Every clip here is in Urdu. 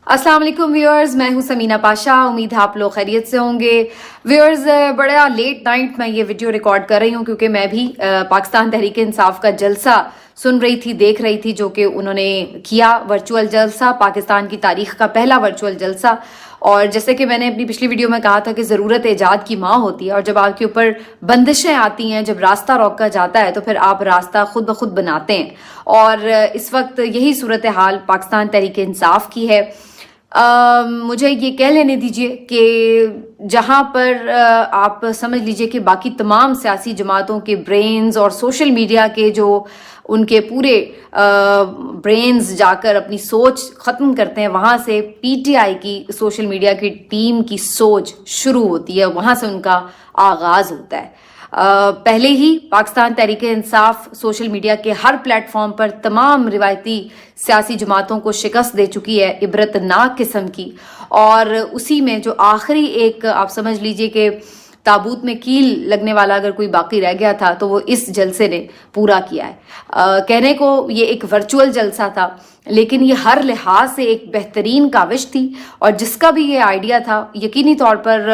السلام علیکم ویورز، میں ہوں سمینہ پاشا. امید ہے آپ لوگ خیریت سے ہوں گے. ویورز، بڑا لیٹ نائٹ میں یہ ویڈیو ریکارڈ کر رہی ہوں کیونکہ میں بھی پاکستان تحریک انصاف کا جلسہ سن رہی تھی، دیکھ رہی تھی، جو کہ انہوں نے کیا ورچوئل جلسہ، پاکستان کی تاریخ کا پہلا ورچوئل جلسہ. اور جیسے کہ میں نے اپنی پچھلی ویڈیو میں کہا تھا کہ ضرورت ایجاد کی ماں ہوتی ہے، اور جب آپ کے اوپر بندشیں آتی ہیں، جب راستہ روکا جاتا ہے تو پھر آپ راستہ خود بخود بناتے ہیں. اور اس وقت یہی صورتحال پاکستان تحریک انصاف کی ہے. مجھے یہ کہہ لینے دیجئے کہ جہاں پر آپ سمجھ لیجئے کہ باقی تمام سیاسی جماعتوں کے برینز اور سوشل میڈیا کے جو ان کے پورے برینز جا کر اپنی سوچ ختم کرتے ہیں، وہاں سے پی ٹی آئی کی سوشل میڈیا کی ٹیم کی سوچ شروع ہوتی ہے، وہاں سے ان کا آغاز ہوتا ہے. پہلے ہی پاکستان تحریک انصاف سوشل میڈیا کے ہر پلیٹ فارم پر تمام روایتی سیاسی جماعتوں کو شکست دے چکی ہے، عبرتناک قسم کی. اور اسی میں جو آخری ایک آپ سمجھ لیجئے کہ تابوت میں کیل لگنے والا اگر کوئی باقی رہ گیا تھا تو وہ اس جلسے نے پورا کیا ہے. کہنے کو یہ ایک ورچوئل جلسہ تھا، لیکن یہ ہر لحاظ سے ایک بہترین کاوش تھی، اور جس کا بھی یہ آئیڈیا تھا یقینی طور پر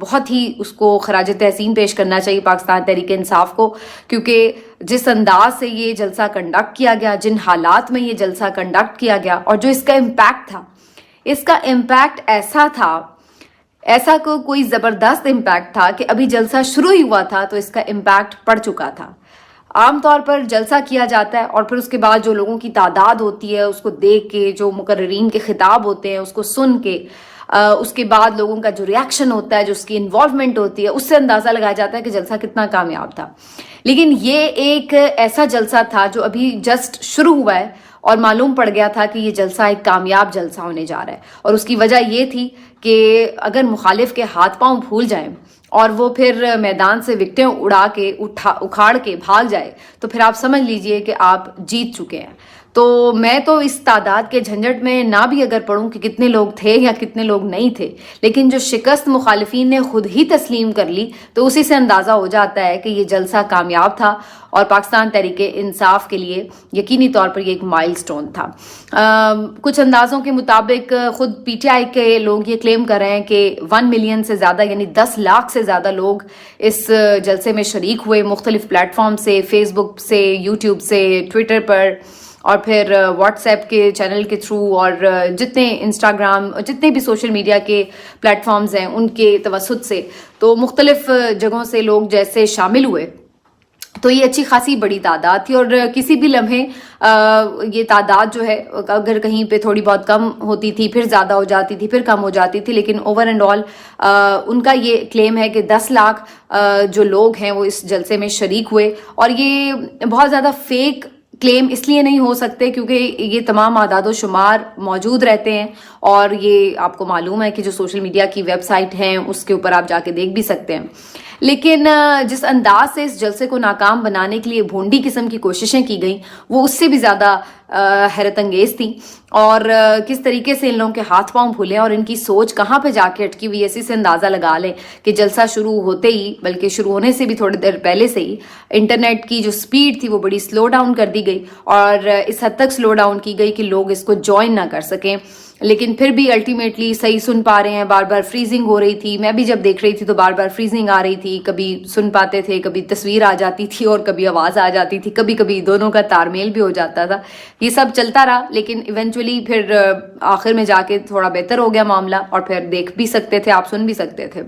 بہت ہی اس کو خراج تحسین پیش کرنا چاہیے پاکستان تحریک انصاف کو، کیونکہ جس انداز سے یہ جلسہ کنڈکٹ کیا گیا، جن حالات میں یہ جلسہ کنڈکٹ کیا گیا، اور جو اس کا امپیکٹ تھا، اس کا امپیکٹ ایسا کوئی زبردست امپیکٹ تھا کہ ابھی جلسہ شروع ہی ہوا تھا تو اس کا امپیکٹ پڑ چکا تھا. عام طور پر جلسہ کیا جاتا ہے اور پھر اس کے بعد جو لوگوں کی تعداد ہوتی ہے اس کو دیکھ کے، جو مقررین کے خطاب ہوتے ہیں اس کو سن کے، اس کے بعد لوگوں کا جو ریاکشن ہوتا ہے، جو اس کی انوالومنٹ ہوتی ہے، اس سے اندازہ لگایا جاتا ہے کہ جلسہ کتنا کامیاب تھا. لیکن یہ ایک ایسا جلسہ تھا جو ابھی جسٹ شروع ہوا ہے اور معلوم پڑ گیا تھا کہ یہ جلسہ ایک کامیاب جلسہ ہونے جا رہا ہے. اور اس کی وجہ یہ تھی کہ اگر مخالف کے ہاتھ پاؤں پھول جائیں اور وہ پھر میدان سے وکٹیں اکھاڑ کے بھاگ جائے تو پھر آپ سمجھ لیجئے کہ آپ جیت چکے ہیں. تو میں تو اس تعداد کے جھنجٹ میں نہ بھی اگر پڑھوں کہ کتنے لوگ تھے یا کتنے لوگ نہیں تھے، لیکن جو شکست مخالفین نے خود ہی تسلیم کر لی تو اسی سے اندازہ ہو جاتا ہے کہ یہ جلسہ کامیاب تھا اور پاکستان تحریک انصاف کے لیے یقینی طور پر یہ ایک مائل سٹون تھا. کچھ اندازوں کے مطابق خود پی ٹی آئی کے لوگ یہ کلیم کر رہے ہیں کہ 1 ملین سے زیادہ یعنی 10 لاکھ سے زیادہ لوگ اس جلسے میں شریک ہوئے، مختلف پلیٹ فارم سے، فیس بک سے، یوٹیوب سے، ٹویٹر پر، اور پھر واٹس ایپ کے چینل کے تھرو، اور جتنے انسٹاگرام، جتنے بھی سوشل میڈیا کے پلیٹ فارمز ہیں ان کے توسط سے، تو مختلف جگہوں سے لوگ جیسے شامل ہوئے تو یہ اچھی خاصی بڑی تعداد تھی. اور کسی بھی لمحے یہ تعداد جو ہے اگر کہیں پہ تھوڑی بہت کم ہوتی تھی، پھر زیادہ ہو جاتی تھی، پھر کم ہو جاتی تھی، لیکن اوور اینڈ آل ان کا یہ کلیم ہے کہ 10 لاکھ جو لوگ ہیں وہ اس جلسے میں شریک ہوئے. اور یہ بہت زیادہ فیک کلیم اس لیے نہیں ہو سکتے کیونکہ یہ تمام اعداد و شمار موجود رہتے ہیں، اور یہ آپ کو معلوم ہے کہ جو سوشل میڈیا کی ویب سائٹ ہیں اس کے اوپر آپ جا کے دیکھ بھی سکتے ہیں. لیکن جس انداز سے اس جلسے کو ناکام بنانے کے لیے بھونڈی قسم کی کوششیں کی گئیں وہ اس سے بھی زیادہ حیرت انگیز تھیں. اور کس طریقے سے ان لوگوں کے ہاتھ پاؤں پھولے اور ان کی سوچ کہاں پہ جا کے اٹکی ہوئی، اسی سے اندازہ لگا لیں کہ جلسہ شروع ہوتے ہی، بلکہ شروع ہونے سے بھی تھوڑی دیر پہلے سے ہی، انٹرنیٹ کی جو سپیڈ تھی وہ بڑی سلو ڈاؤن کر دی گئی، اور اس حد تک سلو ڈاؤن کی گئی کہ لوگ اس کو جوائن نہ کر سکیں. لیکن پھر بھی الٹیمیٹلی صحیح سن پا رہے ہیں. بار بار فریزنگ ہو رہی تھی، میں بھی جب دیکھ رہی تھی تو بار بار فریزنگ آ رہی تھی، کبھی سن پاتے تھے، کبھی تصویر آ جاتی تھی اور کبھی آواز آ جاتی تھی، کبھی کبھی دونوں کا تار میل بھی ہو جاتا تھا. یہ سب چلتا رہا، لیکن ایونچولی پھر آخر میں جا کے تھوڑا بہتر ہو گیا معاملہ، اور پھر دیکھ بھی سکتے تھے، آپ سن بھی سکتے تھے.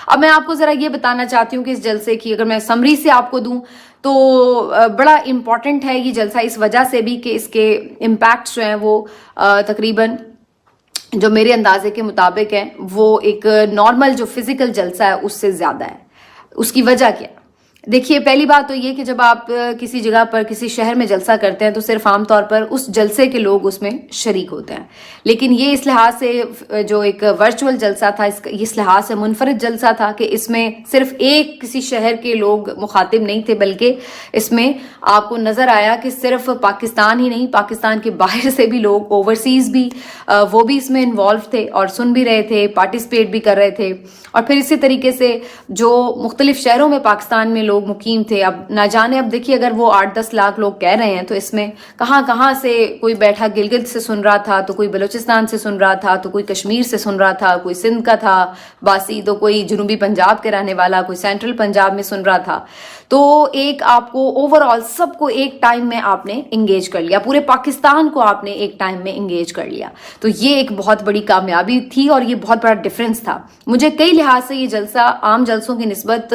اب میں آپ کو ذرا یہ بتانا چاہتی ہوں کہ اس جلسے کی اگر میں سمری سے آپ کو دوں تو بڑا امپورٹنٹ ہے یہ جلسہ اس وجہ سے بھی کہ اس کے امپیکٹس جو ہیں وہ تقریباً جو میرے اندازے کے مطابق ہیں وہ ایک نارمل جو فزیکل جلسہ ہے اس سے زیادہ ہے. اس کی وجہ کیا؟ دیکھیے، پہلی بات تو یہ کہ جب آپ کسی جگہ پر کسی شہر میں جلسہ کرتے ہیں تو صرف عام طور پر اس جلسے کے لوگ اس میں شریک ہوتے ہیں. لیکن یہ اس لحاظ سے جو ایک ورچوئل جلسہ تھا، اس لحاظ سے منفرد جلسہ تھا کہ اس میں صرف ایک کسی شہر کے لوگ مخاطب نہیں تھے، بلکہ اس میں آپ کو نظر آیا کہ صرف پاکستان ہی نہیں، پاکستان کے باہر سے بھی لوگ، اوورسیز بھی، وہ بھی اس میں انوالو تھے اور سن بھی رہے تھے، پارٹیسپیٹ بھی کر رہے تھے. اور پھر اسی طریقے سے جو مختلف شہروں میں پاکستان میں لوگ مقیم تھے. اب نہ جانے, اب دیکھیے اگر وہ 8-10 لاکھ لوگ کہہ رہے ہیں تو اس میں کہاں کہاں سے کوئی بیٹھا گلگت سے سن رہا تھا, تو کوئی بلوچستان سے سن رہا تھا, تو کوئی کشمیر سے سن رہا تھا, کوئی سندھ کا تھا باسی, تو کوئی جنوبی پنجاب کے رہنے والا, کوئی سینٹرل پنجاب میں سن رہا تھا. تو ایک آپ کو اوور آل سب کو ایک ٹائم میں آپ نے انگیج کر لیا, پورے پاکستان کو آپ نے ایک ٹائم میں انگیج کر لیا. تو یہ ایک بہت بڑی کامیابی تھی اور یہ بہت بڑا ڈفرینس تھا. مجھے کئی لحاظ سے یہ جلسہ عام جلسوں کی نسبت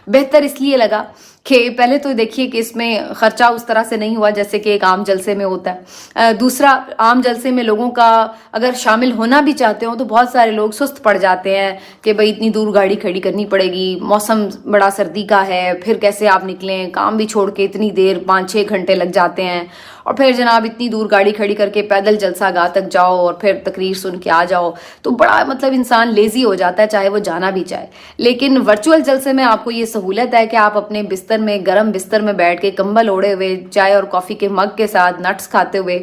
بہتر اس لیے لگا کہ پہلے تو دیکھیے کہ اس میں خرچہ اس طرح سے نہیں ہوا جیسے کہ ایک عام جلسے میں ہوتا ہے. دوسرا, عام جلسے میں لوگوں کا اگر شامل ہونا بھی چاہتے ہوں تو بہت سارے لوگ سست پڑ جاتے ہیں کہ بھئی اتنی دور گاڑی کھڑی کرنی پڑے گی, موسم بڑا سردی کا ہے, پھر کیسے آپ نکلیں, کام بھی چھوڑ کے اتنی دیر 5-6 گھنٹے لگ جاتے ہیں, اور پھر جناب اتنی دور گاڑی کھڑی کر کے پیدل جلسہ گاہ تک جاؤ اور پھر تقریر سن کے آ جاؤ, تو بڑا مطلب انسان لیزی ہو جاتا ہے چاہے وہ جانا بھی چاہے. لیکن ورچوئل جلسے میں آپ کو یہ سہولت ہے کہ آپ اپنے بستر میں, گرم بستر میں بیٹھ کے کمبل اوڑے ہوئے, چائے اور کافی کے مگ کے ساتھ نٹس کھاتے ہوئے,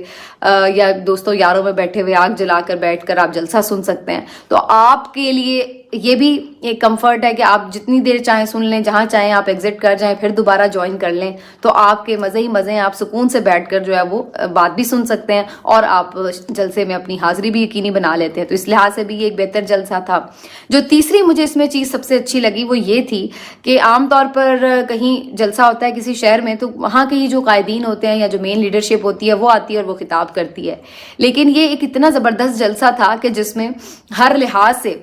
یا دوستوں یاروں میں بیٹھے ہوئے آگ جلا کر بیٹھ کر آپ جلسہ سن سکتے ہیں. تو آپ کے لیے یہ بھی ایک کمفرٹ ہے کہ آپ جتنی دیر چاہیں سن لیں, جہاں چاہیں آپ ایگزٹ کر جائیں, پھر دوبارہ جوائن کر لیں, تو آپ کے مزے ہی مزے ہیں, آپ سکون سے بیٹھ کر جو ہے وہ بات بھی سن سکتے ہیں اور آپ جلسے میں اپنی حاضری بھی یقینی بنا لیتے ہیں. تو اس لحاظ سے بھی یہ ایک بہتر جلسہ تھا. جو تیسری مجھے اس میں چیز سب سے اچھی لگی وہ یہ تھی کہ عام طور پر کہیں جلسہ ہوتا ہے کسی شہر میں تو وہاں کے ہی جو قائدین ہوتے ہیں یا جو مین لیڈرشپ ہوتی ہے وہ آتی ہے اور وہ خطاب کرتی ہے. لیکن یہ ایک اتنا زبردست جلسہ تھا کہ جس میں ہر لحاظ سے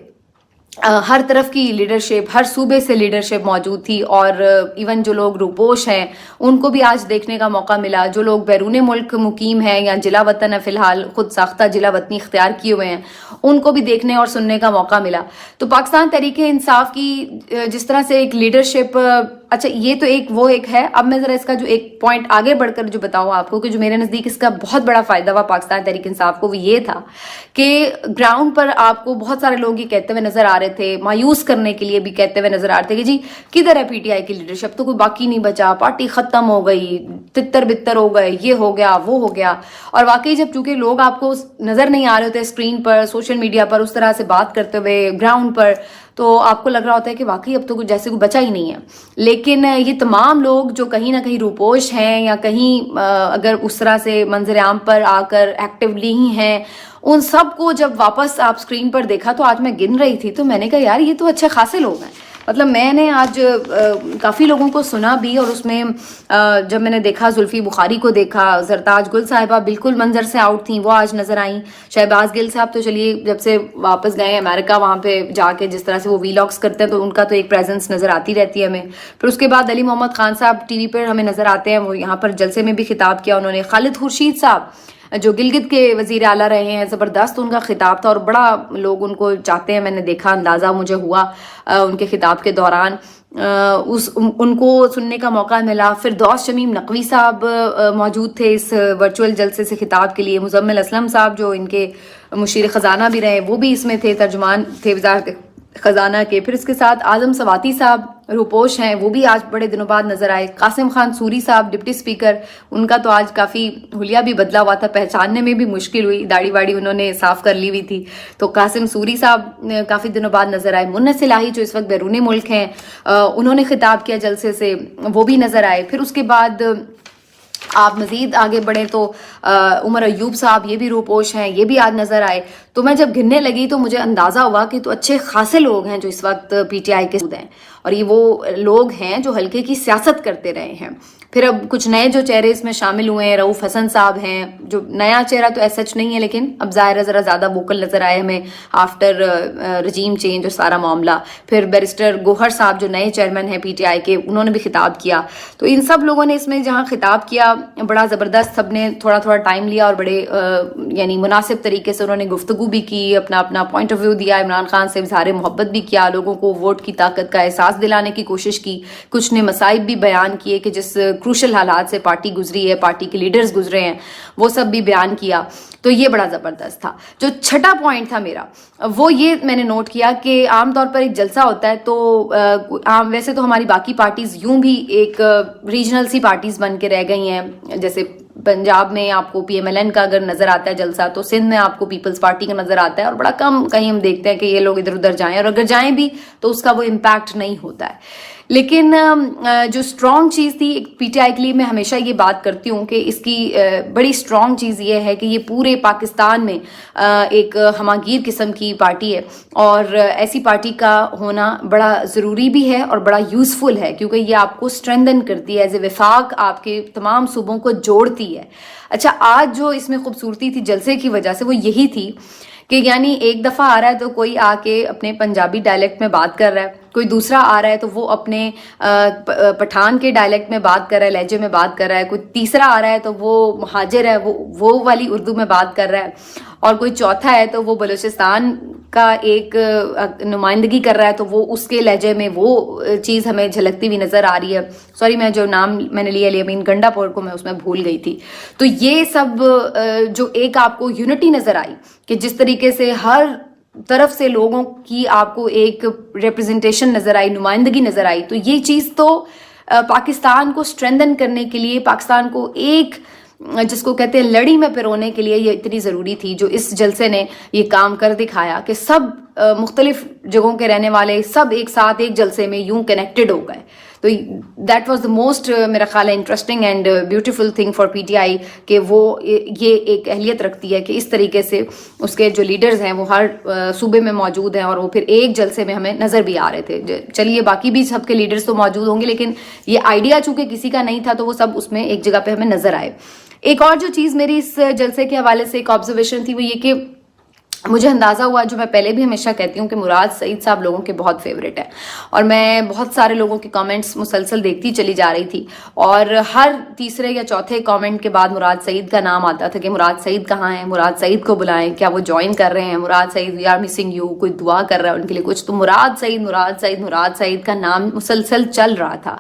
ہر طرف کی لیڈرشپ, ہر صوبے سے لیڈرشپ موجود تھی, اور ایون جو لوگ روپوش ہیں ان کو بھی آج دیکھنے کا موقع ملا, جو لوگ بیرون ملک مقیم ہیں یا جلا وطن ہے فی الحال خود ساختہ جلا وطنی اختیار کیے ہوئے ہیں, ان کو بھی دیکھنے اور سننے کا موقع ملا. تو پاکستان تحریک انصاف کی جس طرح سے ایک لیڈرشپ, اچھا یہ تو ایک ہے. اب میں ذرا اس کا جو ایک پوائنٹ آگے بڑھ کر جو بتاؤں آپ کو کہ جو میرے نزدیک اس کا بہت بڑا فائدہ ہوا پاکستان تحریک انصاف کو, وہ یہ تھا کہ گراؤنڈ پر آپ کو بہت سارے لوگ یہ کہتے ہوئے نظر آ رہے تھے, مایوس کرنے کے لیے بھی کہتے ہوئے نظر آ رہے تھے کہ جی کدھر ہے پی ٹی آئی کی لیڈرشپ, تو کوئی باقی نہیں بچا, پارٹی ختم ہو گئی, تتر بتر ہو گئے, یہ ہو گیا وہ ہو گیا. اور واقعی جب چونکہ لوگ آپ کو نظر نہیں آ رہے ہوتے اسکرین پر, سوشل میڈیا پر اس طرح سے بات کرتے ہوئے گراؤنڈ پر, تو آپ کو لگ رہا ہوتا ہے کہ واقعی اب تو کچھ جیسے کوئی بچا ہی نہیں ہے. لیکن یہ تمام لوگ جو کہیں نہ کہیں روپوش ہیں یا کہیں اگر اس طرح سے منظر عام پر آ کر ایکٹیولی ہی ہیں, ان سب کو جب واپس آپ اسکرین پر دیکھا تو آج میں گن رہی تھی تو میں نے کہا یار یہ تو اچھے خاصے لوگ ہیں. مطلب میں نے آج کافی لوگوں کو سنا بھی, اور اس میں جب میں نے دیکھا زلفی بخاری کو دیکھا, زرتاج گل صاحبہ بالکل منظر سے آؤٹ تھیں, وہ آج نظر آئیں. شہباز گل صاحب تو چلیے جب سے واپس گئے امریکہ, وہاں پہ جا کے جس طرح سے وہ ویلاگس کرتے ہیں تو ان کا تو ایک پریزنس نظر آتی رہتی ہے ہمیں. پھر اس کے بعد علی محمد خان صاحب ٹی وی پر ہمیں نظر آتے ہیں, وہ یہاں پر جلسے میں بھی خطاب کیا انہوں نے. خالد خورشید صاحب جو گلگت کے وزیر اعلیٰ رہے ہیں, زبردست ان کا خطاب تھا اور بڑا لوگ ان کو چاہتے ہیں, میں نے دیکھا, اندازہ مجھے ہوا ان کے خطاب کے دوران, ان کو سننے کا موقع ملا. پھر دوست شمیم نقوی صاحب موجود تھے اس ورچوئل جلسے سے خطاب کے لیے. مزمل اسلم صاحب جو ان کے مشیر خزانہ بھی رہے وہ بھی اس میں تھے, ترجمان تھے وزارت خزانہ کے. پھر اس کے ساتھ اعظم سواتی صاحب روپوش ہیں, وہ بھی آج بڑے دنوں بعد نظر آئے. قاسم خان سوری صاحب ڈپٹی اسپیکر, ان کا تو آج کافی حلیہ بھی بدلا ہوا تھا, پہچاننے میں بھی مشکل ہوئی, داڑھی واڑی انہوں نے صاف کر لی ہوئی تھی. تو قاسم سوری صاحب کافی دنوں بعد نظر آئے. منس الہی جو اس وقت بیرون ملک ہیں, انہوں نے خطاب کیا جلسے سے, وہ بھی نظر آئے. پھر اس کے بعد آپ مزید آگے بڑھیں تو عمر ایوب صاحب, یہ بھی روپوش ہیں, یہ بھی آج نظر آئے. تو میں جب گننے لگی تو مجھے اندازہ ہوا کہ تو اچھے خاصے لوگ ہیں جو اس وقت پی ٹی آئی کے ہیں, اور یہ وہ لوگ ہیں جو حلقے کی سیاست کرتے رہے ہیں. پھر اب کچھ نئے جو چہرے اس میں شامل ہوئے ہیں, رؤوف حسن صاحب ہیں, جو نیا چہرہ تو ایسا سچ نہیں ہے لیکن اب ظاہر ہے ذرا زیادہ ووکل نظر آئے ہمیں آفٹر رجیم چینج اور سارا معاملہ. پھر بیرسٹر گوہر صاحب جو نئے چیئرمین ہیں پی ٹی آئی کے, انہوں نے بھی خطاب کیا. تو ان سب لوگوں نے اس میں جہاں خطاب کیا بڑا زبردست, سب نے تھوڑا تھوڑا ٹائم لیا اور بڑے یعنی مناسب طریقے سے انہوں نے گفتگو بھی کی, اپنا اپنا پوائنٹ آف ویو دیا. عمران خان سے اظہار محبت بھی کیا, لوگوں کو ووٹ کی طاقت کا احساس دلانے کی کوشش کی. کچھ نے مصائب بھی بیان کیے کہ جس کروشل حالات سے پارٹی گزری ہے, پارٹی کے لیڈرز گزرے ہیں, وہ سب بھی بیان کیا. تو یہ بڑا زبردست تھا. جو چھٹا پوائنٹ تھا میرا وہ یہ میں نے نوٹ کیا کہ عام طور پر ایک جلسہ ہوتا ہے تو ویسے تو ہماری باقی پارٹیز یوں بھی ایک ریجنل سی پارٹیز بن کے رہ گئی ہیں. جیسے پنجاب میں آپ کو پی ایم ایل این کا اگر نظر آتا ہے جلسہ, تو سندھ میں آپ کو پیپلز پارٹی کا نظر آتا ہے, اور بڑا کم کہیں ہم دیکھتے ہیں کہ یہ لوگ ادھر ادھر جائیں, اور اگر جائیں بھی تو اس کا وہ امپیکٹ نہیں ہوتا ہے. لیکن جو اسٹرانگ چیز تھی پی ٹی آئی کے لیے، میں ہمیشہ یہ بات کرتی ہوں کہ اس کی بڑی اسٹرانگ چیز یہ ہے کہ یہ پورے پاکستان میں ایک ہماگیر قسم کی پارٹی ہے، اور ایسی پارٹی کا ہونا بڑا ضروری بھی ہے اور بڑا یوزفل ہے، کیونکہ یہ آپ کو اسٹرینتھن کرتی ہے، ایز اے وفاق آپ کے تمام صوبوں کو جوڑتی ہے۔ اچھا، آج جو اس میں خوبصورتی تھی جلسے کی وجہ سے وہ یہی تھی کہ یعنی ایک دفعہ آ رہا ہے تو کوئی آ کے اپنے پنجابی ڈائلیکٹ میں بات کر رہا ہے، کوئی دوسرا آ رہا ہے تو وہ اپنے پٹھان کے ڈائلیکٹ میں بات کر رہا ہے، لہجے میں بات کر رہا ہے، کوئی تیسرا آ رہا ہے تو وہ مہاجر ہے، وہ والی اردو میں بات کر رہا ہے، اور کوئی چوتھا ہے تو وہ بلوچستان کا ایک نمائندگی کر رہا ہے تو وہ اس کے لہجے میں وہ چیز ہمیں جھلکتی ہوئی نظر آ رہی ہے۔ سوری، میں جو نام میں نے لیا الیمین گنڈا پور کو میں اس میں بھول گئی تھی۔ تو یہ سب جو ایک آپ کو یونٹی نظر آئی کہ جس طریقے سے ہر طرف سے لوگوں کی آپ کو ایک ریپرزنٹیشن نظر آئی، نمائندگی نظر آئی، تو یہ چیز تو پاکستان کو اسٹرینتھن کرنے کے لیے، پاکستان کو ایک جس کو کہتے ہیں لڑی میں پرونے کے لیے یہ اتنی ضروری تھی، جو اس جلسے نے یہ کام کر دکھایا کہ سب مختلف جگہوں کے رہنے والے سب ایک ساتھ ایک جلسے میں یوں کنیکٹڈ ہو گئے۔ تو دیٹ واز دا موسٹ میرا خیال ہے interesting and beautiful thing for P T آئی، کہ وہ یہ ایک اہلیت رکھتی ہے کہ اس طریقے سے اس کے جو لیڈرز ہیں وہ ہر صوبے میں موجود ہیں، اور وہ پھر ایک جلسے میں ہمیں نظر بھی آ رہے تھے۔ چلیے باقی بھی سب کے لیڈرز تو موجود ہوں گے، لیکن یہ آئیڈیا چونکہ کسی کا نہیں تھا تو وہ سب اس میں ایک جگہ پہ ہمیں نظر آئے۔ ایک اور جو چیز میری اس جلسے کے حوالے سے ایک آبزرویشن تھی وہ یہ کہ مجھے اندازہ ہوا، جو میں پہلے بھی ہمیشہ کہتی ہوں، کہ مراد سعید صاحب لوگوں کے بہت فیوریٹ ہیں، اور میں بہت سارے لوگوں کے کامنٹس مسلسل دیکھتی چلی جا رہی تھی، اور ہر تیسرے یا چوتھے کامنٹ کے بعد مراد سعید کا نام آتا تھا کہ مراد سعید کہاں ہیں، مراد سعید کو بلائیں، کیا وہ جوائن کر رہے ہیں، مراد سعید وی آر مسنگ یو، کوئی دعا کر رہا ہے ان کے لیے کچھ، تو مراد سعید کا نام مسلسل چل رہا تھا۔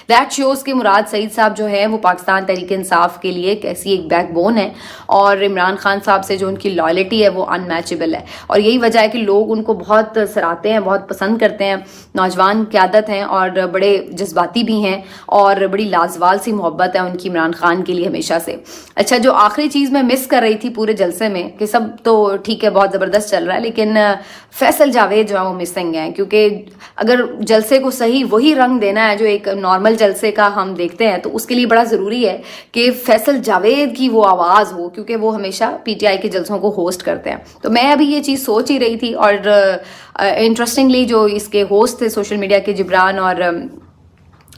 دیٹ شوز کہ مراد سعید صاحب جو ہیں وہ پاکستان تحریک انصاف کے لیے کیسی ایک بیک بون ہے، اور عمران خان صاحب سے جو ان کی لائلٹی ہے وہ ان میچبل ہے، اور یہی وجہ ہے کہ لوگ ان کو بہت سراہتے ہیں، بہت پسند کرتے ہیں۔ نوجوان قیادت ہیں اور بڑے جذباتی بھی ہیں، اور بڑی لازوال سی محبت ہے ان کی عمران خان کے لیے ہمیشہ سے۔ اچھا، جو آخری چیز میں مس کر رہی تھی پورے جلسے میں، کہ سب تو ٹھیک ہے بہت زبردست چل رہا ہے، لیکن فیصل جاوید جو ہے وہ مسنگ ہیں، کیونکہ اگر جلسے کو صحیح وہی رنگ دینا ہے جو ایک نارمل جلسے کا ہم دیکھتے ہیں، تو اس کے لیے بڑا ضروری ہے کہ فیصل جاوید کی وہ آواز ہو، کیونکہ وہ ہمیشہ پی ٹی آئی کے جلسوں کو ہوسٹ کرتے ہیں۔ تو میں ابھی یہ چیز سوچ ہی رہی تھی، اور انٹرسٹنگلی جو اس کے ہوسٹ تھے سوشل میڈیا کے، جبران اور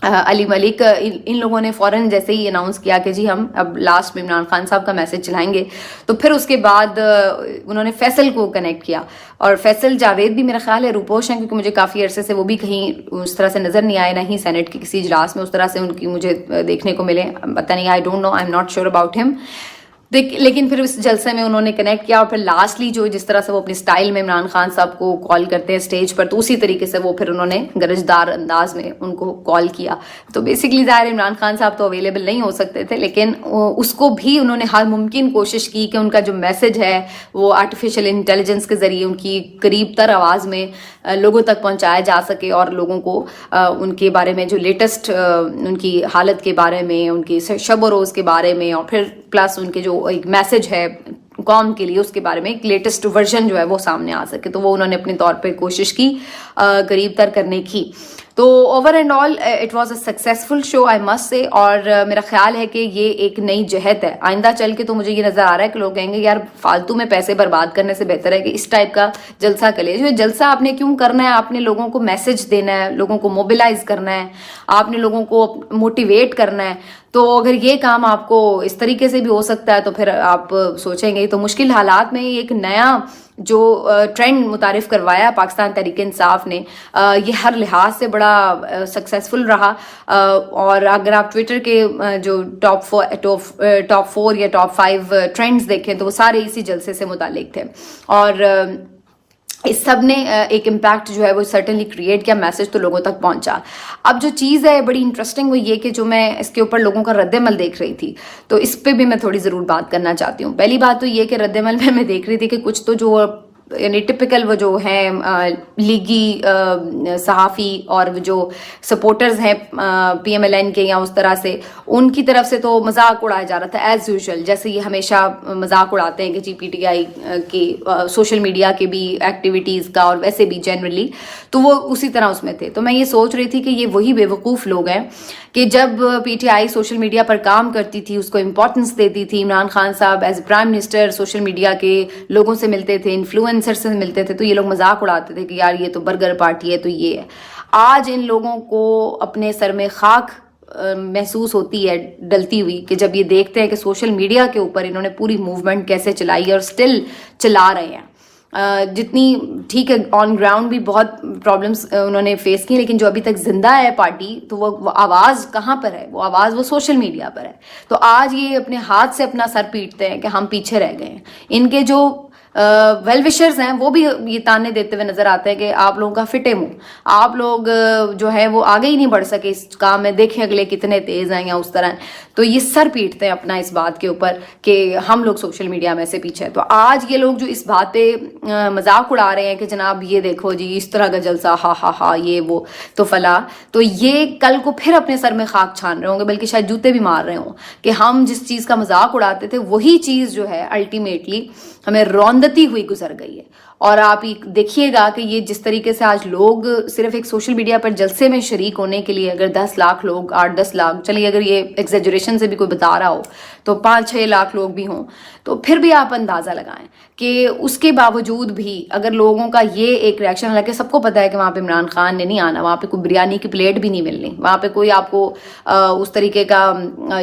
علی ملک، ان لوگوں نے فوراً جیسے ہی اناؤنس کیا کہ جی ہم اب لاسٹ میں عمران خان صاحب کا میسج چلائیں گے، تو پھر اس کے بعد انہوں نے فیصل کو کنیکٹ کیا، اور فیصل جاوید بھی میرا خیال ہے روپوش ہیں، کیونکہ مجھے کافی عرصے سے وہ بھی کہیں اس طرح سے نظر نہیں آئے، نہ ہی سینٹ کے کسی اجلاس میں اس طرح سے ان کی مجھے دیکھنے کو ملے، پتہ نہیں، I don't know, I am not sure about ہم۔ لیکن پھر اس جلسے میں انہوں نے کنیکٹ کیا، اور پھر لاسٹلی جو جس طرح سے وہ اپنی سٹائل میں عمران خان صاحب کو کال کرتے ہیں اسٹیج پر، تو اسی طریقے سے وہ پھر انہوں نے گرجدار انداز میں ان کو کال کیا۔ تو بیسکلی ظاہر عمران خان صاحب تو اویلیبل نہیں ہو سکتے تھے، لیکن اس کو بھی انہوں نے ہر ممکن کوشش کی کہ ان کا جو میسج ہے وہ آرٹیفیشیل انٹیلیجنس کے ذریعے ان کی قریب تر آواز میں لوگوں تک پہنچایا جا سکے، اور لوگوں کو ان کے بارے میں جو لیٹسٹ ان کی حالت کے بارے میں، ان کی شب و روز کے بارے میں، اور پھر پلس ان کے جو ایک میسج ہے قوم کے لیے اس کے بارے میں ایک لیٹسٹ ورژن جو ہے وہ سامنے آ سکے، تو وہ انہوں نے اپنے طور پہ کوشش کی قریب تر کرنے کی۔ تو over and all it was a successful show, I must سے، اور میرا خیال ہے کہ یہ ایک نئی جہت ہے۔ آئندہ چل کے تو مجھے یہ نظر آ رہا ہے کہ لوگ کہیں گے یار فالتو میں پیسے برباد کرنے سے بہتر ہے کہ اس ٹائپ کا جلسہ کرے۔ جو جلسہ آپ نے کیوں کرنا ہے؟ آپ نے لوگوں کو میسج دینا ہے، لوگوں کو موبلائز کرنا ہے، آپ نے لوگوں کو موٹیویٹ کرنا ہے۔ تو اگر یہ کام آپ کو اس طریقے سے بھی ہو سکتا ہے تو پھر آپ سوچیں گے، تو مشکل حالات میں ایک نیا جو ٹرینڈ متعارف کروایا پاکستان تحریک انصاف نے، یہ ہر لحاظ سے بڑا سکسیزفل رہا۔ اور اگر آپ ٹویٹر کے جو ٹاپ 4 یا ٹاپ 5 ٹرینڈز دیکھیں تو وہ سارے اسی جلسے سے متعلق تھے، اور اس سب نے ایک امپیکٹ جو ہے وہ سرٹنلی کریٹ کیا، میسج تو لوگوں تک پہنچا۔ اب جو چیز ہے بڑی انٹرسٹنگ وہ یہ کہ جو میں اس کے اوپر لوگوں کا رد عمل دیکھ رہی تھی، تو اس پہ بھی میں تھوڑی ضرور بات کرنا چاہتی ہوں۔ پہلی بات تو یہ کہ رد عمل میں دیکھ رہی تھی کہ کچھ تو جو یعنی ٹپکل وہ جو ہیں لیگی صحافی اور جو سپورٹرز ہیں پی ایم ایل این کے یا اس طرح سے، ان کی طرف سے تو مذاق اڑایا جا رہا تھا ایز یوزول، جیسے یہ ہمیشہ مذاق اڑاتے ہیں کہ جی پی ٹی آئی کی سوشل میڈیا کے بھی ایکٹیویٹیز کا اور ویسے بھی جنرلی، تو وہ اسی طرح اس میں تھے. تو میں یہ سوچ رہی تھی کہ یہ وہی بے وقوف لوگ ہیں کہ جب P T I social media پر کام کرتی تھی، اس کو امپورٹنس دیتی تھی، عمران خان صاحب as a prime minister social media کے لوگوں سے ملتے تھے، انفلوئنسر سے ملتے تھے، تو یہ لوگ مذاق اڑاتے تھے کہ یار یہ تو برگر پارٹی ہے، تو یہ ہے. آج ان لوگوں کو اپنے سر میں خاک محسوس ہوتی ہے ڈلتی ہوئی کہ جب یہ دیکھتے ہیں کہ سوشل میڈیا کے اوپر انہوں نے پوری موومنٹ کیسے چلائی اور سٹل چلا رہے ہیں. جتنی ٹھیک ہے آن گراؤنڈ بھی بہت پرابلمس انہوں نے فیس کی، لیکن جو ابھی تک زندہ ہے پارٹی، تو وہ آواز کہاں پر ہے؟ وہ آواز وہ سوشل میڈیا پر ہے. تو آج یہ اپنے ہاتھ سے اپنا سر پیٹتے ہیں کہ ہم پیچھے رہ گئے ہیں. ان کے جو ویل وشرز ہیں وہ بھی یہ تانے دیتے ہوئے نظر آتے ہیں کہ آپ لوگوں کا فٹے منہ، آپ لوگ جو ہے وہ آگے ہی نہیں بڑھ سکے اس کام میں، دیکھیں اگلے کتنے تیز ہیں یا اس طرح. تو یہ سر پیٹتے ہیں اپنا اس بات کے اوپر کہ ہم لوگ سوشل میڈیا میں سے پیچھے ہیں. تو آج یہ لوگ جو اس بات پہ مذاق اڑا رہے ہیں کہ جناب یہ دیکھو جی اس طرح کا جلسہ، ہا ہا ہا یہ وہ تو فلاں، تو یہ کل کو پھر اپنے سر میں خاک چھان رہے ہوں گے، بلکہ شاید جوتے بھی مار رہے ہوں کہ ہم جس چیز کا مذاق اڑاتے تھے وہی چیز جو ہے الٹیمیٹلی ہمیں روندتی ہوئی گزر گئی ہے. اور آپ دیکھیے گا کہ یہ جس طریقے سے آج لوگ صرف ایک سوشل میڈیا پر جلسے میں شریک ہونے کے لیے اگر 10 لاکھ لوگ، 8-10 لاکھ، چلیے اگر یہ ایگزیجریشن سے بھی کوئی بتا رہا ہو تو 5-6 لاکھ لوگ بھی ہوں، تو پھر بھی آپ اندازہ لگائیں کہ اس کے باوجود بھی اگر لوگوں کا یہ ایک ریاکشن، حالانکہ سب کو پتا ہے کہ وہاں پہ عمران خان نے نہیں آنا، وہاں پہ کوئی بریانی کی پلیٹ بھی نہیں ملنی، وہاں پہ کوئی آپ کو اس طریقے کا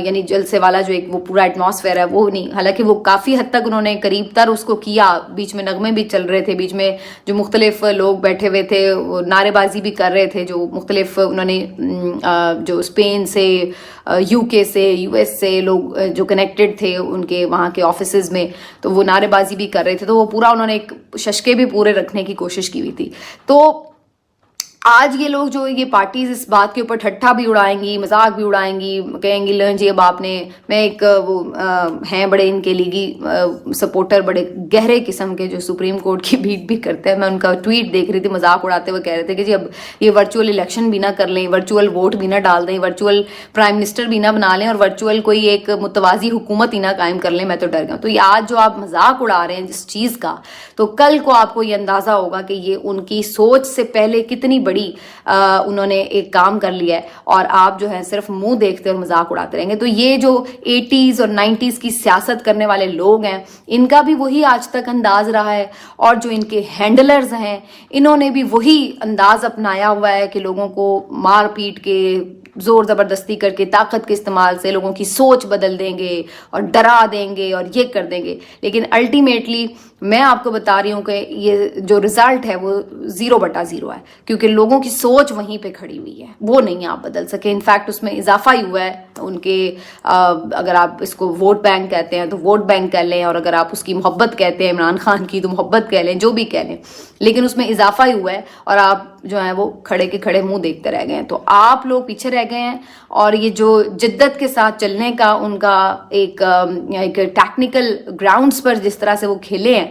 یعنی جلسے والا جو ایک وہ پورا ایٹماسفیئر ہے وہ نہیں. حالانکہ وہ کافی حد تک انہوں نے قریب تر اس کو کیا، بیچ میں نغمے بھی چل رہے تھے، بیچ میں جو مختلف لوگ بیٹھے ہوئے تھے وہ نعرے بازی بھی کر رہے تھے، جو مختلف انہوں نے جو اسپین سے، یو کے سے، یو ایس سے لوگ جو کنیکٹڈ تھے ان کے وہاں کے آفیسز میں، تو وہ نعرے بازی بھی کر رہے تھے. تو وہ پورا انہوں نے ایک ششکے بھی پورے رکھنے کی کوشش کی ہوئی تھی. تو آج یہ لوگ جو یہ پارٹیز اس بات کے اوپر ٹھٹھا بھی اڑائیں گی، مذاق بھی اڑائیں گی، کہیں گی لیں جی اب آپ نے، میں ایک وہ ہیں بڑے ان کے لیگی سپورٹر، بڑے گہرے قسم کے جو سپریم کورٹ کی بھیٹ بھی کرتے ہیں، میں ان کا ٹویٹ دیکھ رہی تھی مذاق اڑاتے ہوئے کہہ رہے تھے کہ جی اب یہ ورچوئل الیکشن بھی نہ کر لیں، ورچوئل ووٹ بھی نہ ڈال دیں، ورچوئل پرائم منسٹر بھی نہ بنا لیں اور ورچوئل کوئی ایک متوازی حکومت ہی نہ قائم کر لیں، میں تو ڈر گیا. تو یہ آج جو آپ مذاق اڑا رہے ہیں جس چیز کا، تو کل کو آپ کو یہ اندازہ ہوگا کہ یہ ان کی سوچ سے پہلے کتنی بڑی انہوں نے ایک کام کر لیا ہے، اور آپ جو ہے صرف منہ دیکھتے اور مذاق اڑاتے رہیں گے. تو یہ جو 80s اور 90s کی سیاست کرنے والے لوگ ہیں، ان کا بھی وہی آج تک انداز رہا ہے، اور جو ان کے ہینڈلرز ہیں انہوں نے بھی وہی انداز اپنایا ہوا ہے کہ لوگوں کو مار پیٹ کے، زور زبردستی کر کے، طاقت کے استعمال سے لوگوں کی سوچ بدل دیں گے اور ڈرا دیں گے اور یہ کر دیں گے. لیکن الٹیمیٹلی میں آپ کو بتا رہی ہوں کہ یہ جو رزلٹ ہے وہ 0/0 ہے، کیونکہ لوگوں کی سوچ وہیں پہ کھڑی ہوئی ہے، وہ نہیں آپ بدل سکے. انفیکٹ اس میں اضافہ ہی ہوا ہے ان کے، اگر آپ اس کو ووٹ بینک کہتے ہیں تو ووٹ بینک کہہ لیں، اور اگر آپ اس کی محبت کہتے ہیں عمران خان کی تو محبت کہہ لیں، جو بھی کہہ لیں، لیکن اس میں اضافہ ہی ہوا ہے اور آپ جو ہیں وہ کھڑے کے کھڑے منہ دیکھتے رہ گئے ہیں. تو آپ لوگ پیچھے رہ گئے ہیں، اور یہ جو جدت کے ساتھ چلنے کا ان کا ایک ٹیکنیکل گراؤنڈز پر جس طرح سے وہ کھیلے ہیں،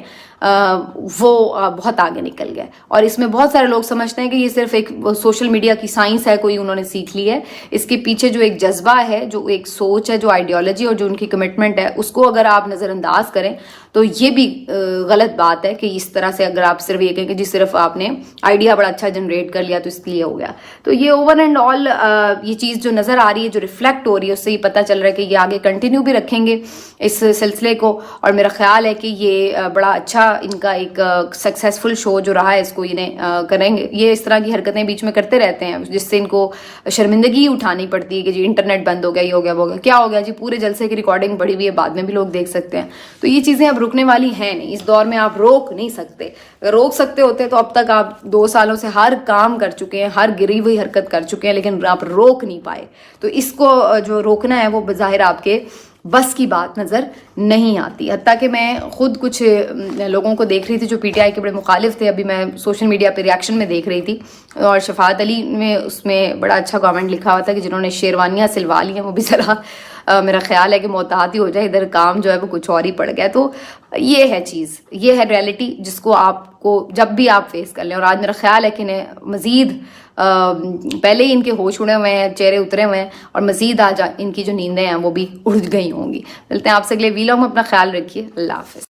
وہ بہت آگے نکل گئے. اور اس میں بہت سارے لوگ سمجھتے ہیں کہ یہ صرف ایک سوشل میڈیا کی سائنس ہے، کوئی انہوں نے سیکھ لی ہے. اس کے پیچھے جو ایک جذبہ ہے، جو ایک سوچ ہے، جو آئیڈیالوجی اور جو ان کی کمٹمنٹ ہے، اس کو اگر آپ نظر انداز کریں تو یہ بھی غلط بات ہے کہ اس طرح سے اگر آپ صرف یہ کہیں کہ جی صرف آپ نے آئیڈیا بڑا اچھا جنریٹ کر لیا تو اس لیے ہو گیا. تو یہ اوور اینڈ آل یہ چیز جو نظر آ رہی ہے، جو ریفلیکٹ ہو رہی ہے، اس سے یہ پتہ چل رہا ہے کہ یہ آگے کنٹینیو بھی رکھیں گے اس سلسلے کو. اور میرا خیال ہے کہ یہ بڑا اچھا ان کا ایک سکسیسفل شو جو رہا ہے، اس کو انہیں کریں گے. یہ اس طرح کی حرکتیں بیچ میں کرتے رہتے ہیں جس سے ان کو شرمندگی اٹھانی پڑتی ہے کہ جی انٹرنیٹ بند ہو گیا، یہ ہو گیا، وہ ہو گیا. کیا ہو گیا جی؟ پورے جلسے کی ریکارڈنگ پڑی ہوئی ہے، بعد میں بھی لوگ دیکھ سکتے ہیں. تو یہ چیزیں اب رکنے والی ہیں نہیں، اس دور میں آپ روک نہیں سکتے. اگر روک سکتے ہوتے تو اب تک آپ 2 سالوں سے ہر کام کر چکے ہیں، ہر گری ہوئی حرکت کر چکے ہیں، لیکن آپ روک نہیں پائے. تو اس کو جو روکنا ہے وہ بظاہر آپ کے بس کی بات نظر نہیں آتی. حتیٰ کہ میں خود کچھ لوگوں کو دیکھ رہی تھی جو پی ٹی آئی کے بڑے مخالف تھے، ابھی میں سوشل میڈیا پہ ریاکشن میں دیکھ رہی تھی، اور شفاعت علی نے اس میں بڑا اچھا کامنٹ لکھا ہوا تھا کہ جنہوں نے شیروانیاں سلوا لی ہیں وہ بھی ذرا میرا خیال ہے کہ محتاط ہی ہو جائے, ادھر کام جو ہے وہ کچھ اور ہی پڑ گیا. تو یہ ہے چیز, یہ ہے ریئلٹی جس کو آپ کو جب بھی آپ فیس کر لیں. اور آج میرا خیال ہے کہ انہیں مزید پہلے ہی ان کے ہوش اڑے ہوئے ہیں, چہرے اترے ہوئے ہیں, اور مزید آج ان کی جو نیندیں ہیں وہ بھی اڑ گئی ہوں گی. ملتے ہیں آپ سے اگلے ویلاگ میں, اپنا خیال رکھیے, اللہ حافظ.